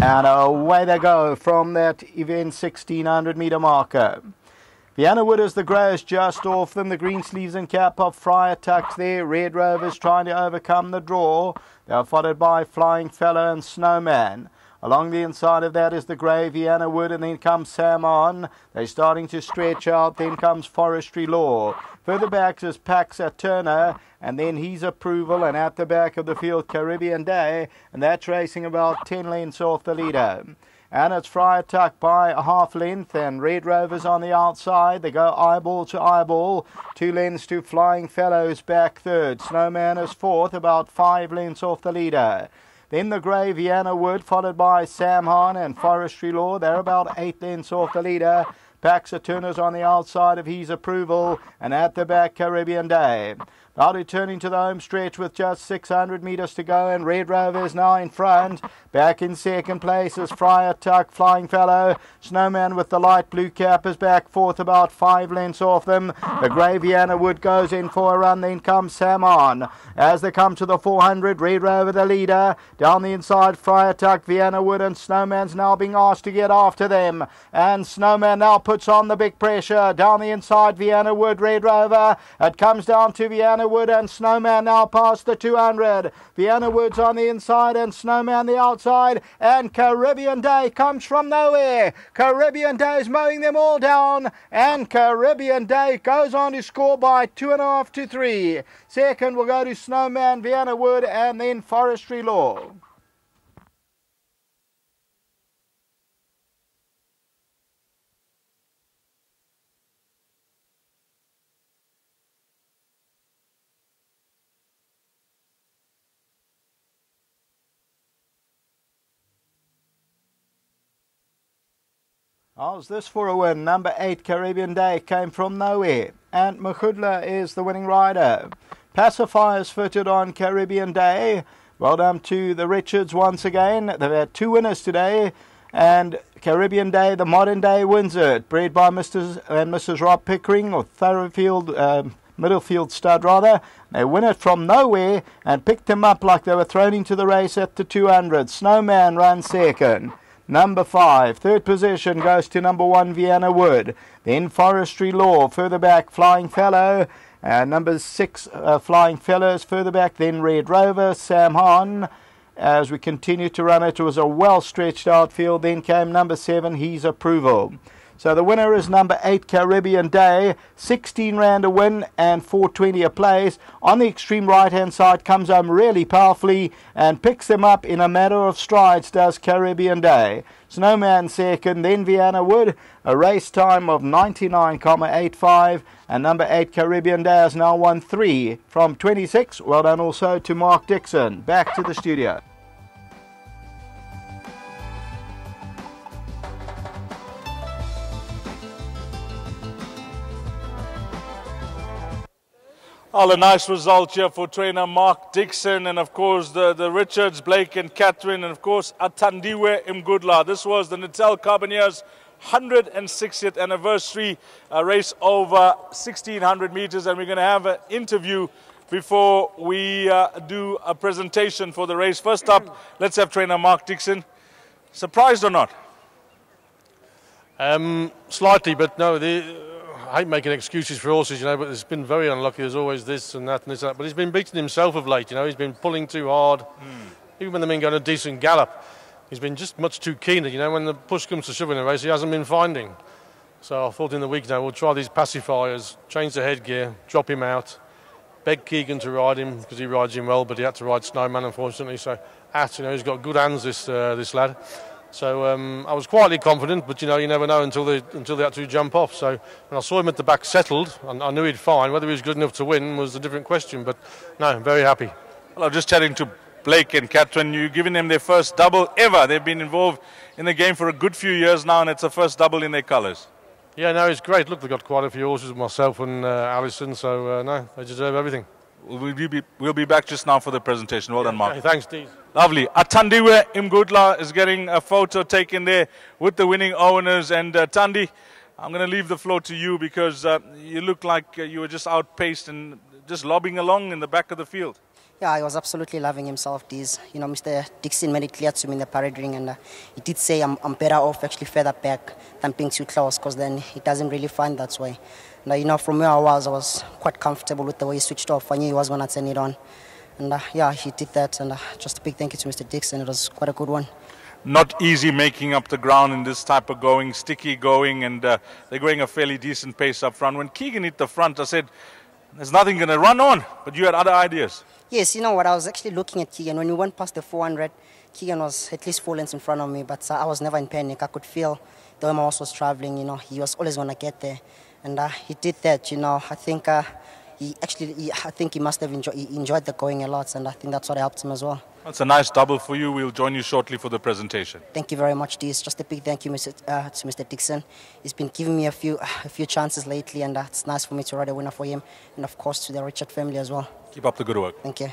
And away they go from that event 1600 meter marker. Vienna Wood is the greyish just off them. The green sleeves and cap of Friar tucked there. Red Rovers trying to overcome the draw. They are followed by Flying Fellow and Snowman. Along the inside of that is the grey Vienna Wood, and then comes Sam On. They're starting to stretch out. Then comes Forestry Law. Further back is Paxa Turner, and then His Approval, and at the back of the field Caribbean Day, and that's racing about 10 lengths off the leader. And it's Friar Tuck by a half length, and Red Rovers on the outside. They go eyeball to eyeball. 2 lengths to Flying Fellows back third. Snowman is fourth, about 5 lengths off the leader. Then the grey Vienna Wood, followed by Sam Hahn and Forestry Law. They're about 8 lengths off the leader. Paxa Turner's on the outside of His Approval, and at the back Caribbean Day. Now returning to the home stretch with just 600 metres to go, and Red Rovers now in front. Back in second place is Friar Tuck, Flying Fellow. Snowman with the light blue cap is back fourth, about 5 lengths off them. The grey Vienna Wood goes in for a run, then comes Sam On. As they come to the 400, Red Rover the leader. Down the inside, Friar Tuck, Vienna Wood, and Snowman's now being asked to get after them. And Snowman now puts on the big pressure. Down the inside, Vienna Wood, Red Rover. It comes down to Vienna Wood, and Snowman now past the 200. Vienna Wood's on the inside and Snowman the outside, and Caribbean Day comes from nowhere. Caribbean Day is mowing them all down, and Caribbean Day goes on to score by 2.5 to 3. Second will go to Snowman, Vienna Wood, and then Forestry Law. How's this for a win? Number 8, Caribbean Day, came from nowhere. And Mahudla is the winning rider. Pacifiers fitted on Caribbean Day. Well done to the Richards once again. They've had 2 winners today. And Caribbean Day, the modern day, wins it. Bred by Mr. and Mrs. Rob Pickering, or Thoroughfield, Middlefield stud rather. They win it from nowhere and picked them up like they were thrown into the race at the 200. Snowman runs second. Number 5, third position goes to number 1, Vienna Wood. Then Forestry Law, further back Flying Fellow. Number 6, Flying Fellows, further back then Red Rover, Sam Hahn. As we continue to run it, it was a well-stretched outfield. Then came number 7, His Approval. So the winner is number 8, Caribbean Day, 16 rand a win and 420 a place. On the extreme right-hand side comes home really powerfully and picks them up in a matter of strides, does Caribbean Day. Snowman second, then Vienna Wood, a race time of 99.85, and number 8, Caribbean Day, has now won 3 from 26. Well done also to Mark Dixon. Back to the studio. Well, a nice result here for trainer Mark Dixon, and of course the Richards, Blake and Catherine, and of course Athandiwe Mgudla. This was the Natal Carbineers 160th anniversary race over 1600 meters, and we're going to have an interview before we do a presentation for the race. First up, let's have trainer Mark Dixon. Surprised or not? Slightly, but no, I hate making excuses for horses, you know, but it's been very unlucky. There's always this and that and this and that. But he's been beating himself of late, you know. He's been pulling too hard. Even when they've been going a decent gallop, he's been just much too keen. You know, when the push comes to shove in a race, he hasn't been finding. So I thought in the week now we'll try these pacifiers, change the headgear, drop him out, beg Keegan to ride him because he rides him well, but he had to ride Snowman, unfortunately. So, you know, he's got good hands, this lad. So I was quietly confident, but you know, you never know until they actually jump off. So when I saw him at the back settled, I knew he'd fine. Whether he was good enough to win was a different question. But no, I'm very happy. Well, I'm just chatting to Blake and Catherine. You're giving them their first double ever. They've been involved in the game for a good few years now, and it's the first double in their colours. Yeah, no, it's great. Look, they've got quite a few horses, myself and Alison. So no, they deserve everything. We'll be back just now for the presentation. Well done, Mark. Okay, thanks, Steve. Lovely. Athandiwe Mgudla is getting a photo taken there with the winning owners. And Thandi, I'm going to leave the floor to you because you look like you were just outpaced and just lobbing along in the back of the field. Yeah, he was absolutely loving himself, Deez. You know, Mr. Dixon made it clear to me in the parade ring, and he did say I'm better off actually further back than being too close, because then he doesn't really find that way. And, you know, from where I was quite comfortable with the way he switched off. I knew he was going to turn it on. And, yeah, he did that. And just a big thank you to Mr. Dixon. It was quite a good one. Not easy making up the ground in this type of going, sticky going, and they're going a fairly decent pace up front. When Keegan hit the front, I said, there's nothing going to run on, but you had other ideas. Yes, you know what, I was actually looking at Keegan. When we went past the 400, Keegan was at least 4 lengths in front of me, but I was never in panic. I could feel the way my horse was traveling, you know, he was always going to get there. And he did that, you know. I think he must have enjoyed the going a lot, and I think that's what helped him as well. That's a nice double for you. We'll join you shortly for the presentation. Thank you very much, Deez. Just a big thank you to Mr. Dixon. He's been giving me a few chances lately, and it's nice for me to ride a winner for him, and of course to the Richard family as well. Keep up the good work. Thank you.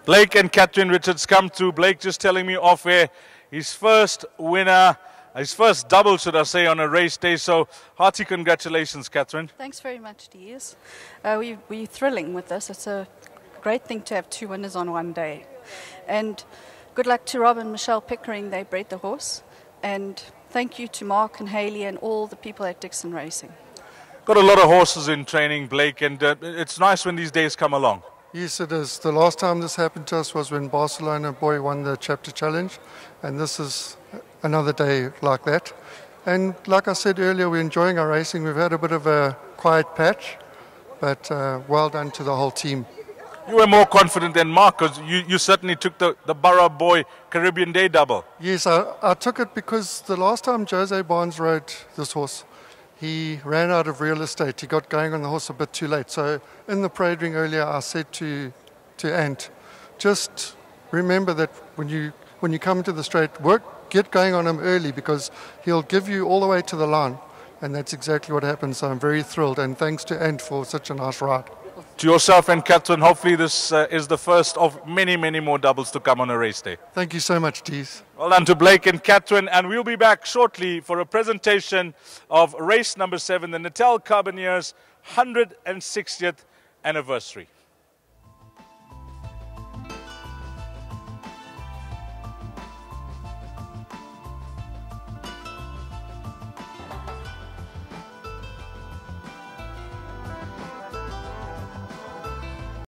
Blake and Catherine Richards come through. Blake just telling me off air, his first winner, his first double, should I say, on a race day. So hearty congratulations, Catherine. Thanks very much, Deez. We're thrilling with this. It's a great thing to have 2 winners on one day. And good luck to Rob and Michelle Pickering. They bred the horse. And thank you to Mark and Haley and all the people at Dixon Racing. Got a lot of horses in training, Blake, and it's nice when these days come along. Yes, it is. The last time this happened to us was when Barcelona Boy won the Chapter Challenge, and this is another day like that. And like I said earlier, we're enjoying our racing. We've had a bit of a quiet patch, but well done to the whole team. You were more confident than Mark, because you certainly took the Borough Boy Caribbean Day double. Yes, I took it because the last time Jose Barnes rode this horse, he ran out of real estate. He got going on the horse a bit too late. So in the parade ring earlier, I said to Ant, just remember that when you come into the straight, get going on him early, because he'll give you all the way to the line. And that's exactly what happened. So I'm very thrilled. And thanks to Ant for such a nice ride. To yourself and Catherine, hopefully this is the first of many, many more doubles to come on a race day. Thank you so much, Deez. Well done to Blake and Catherine, and we'll be back shortly for a presentation of race number 7, the Natal Carbineers 160th anniversary.